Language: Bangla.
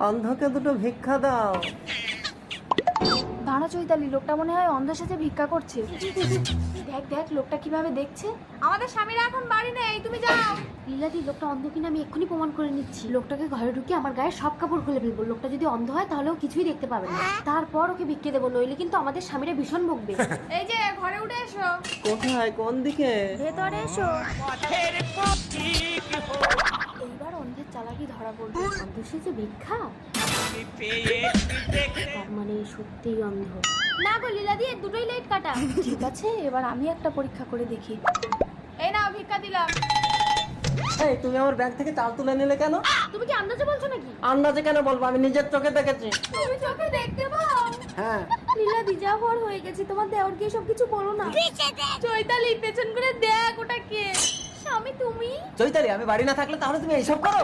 অন্ধকে দুটো ভিক্ষা দাও। দাঁড়া চৈতালি, লোকটা মনে হয় অন্ধের সাথে ভিক্ষা করছে। দেখ দেখ লোকটা কিভাবে দেখছে। আমাদের স্বামীরা এখন বাড়ি নেই, তুমি যাও। লীলাদি, লোকটা অন্ধ কিনা আমি এক্ষুনি প্রমাণ করে নিচ্ছি। লোকটাকে ঘরে ঢুকে আমার গায়ে সব কাপড় খুলে ফেলবো। লোকটা যদি অন্ধ হয় তাহলেও কিছুই দেখতে পাবে না। তারপর ওকে ভিক্ষে দেবো, নইলে কিন্তু আমাদের স্বামীরা ভীষণ বকবে। এই যে ঘরে উঠে এসো। কোথায়, কোন দিকে? ভেতরে এসো। এইবার অন্ধের চালাকি ধরা পড়বে। অন্ধ সে যে ভিক্ষা, তার মানে সত্যিই অন্ধ। না গো লীলাদি, এর দুটোই লাইট কাটা। ঠিক আছে, এবার আমি একটা পরীক্ষা করে দেখি। এই নাও ভিক্ষা দিলাম। এই, তুমি আমার ব্যাগ থেকে চাল তুলে নিলে কেন? তুমি কি আন্দাজে বলছো নাকি? আন্দাজে কেন বলবো, আমি নিজের চোখে দেখেছি। তুমি চোখে দেখতে পাও? হ্যাঁ। লীলাদি, যা হওয়ার হয়ে গেছে, তোমার দেওরকে সব কিছু বলো না। চৈতালি, পেছন করে দেখ ওটা কে। স্বামী তুমি? চৈতালি, আমি বাড়ি না থাকলে তাহলে তুমি এইসব করো?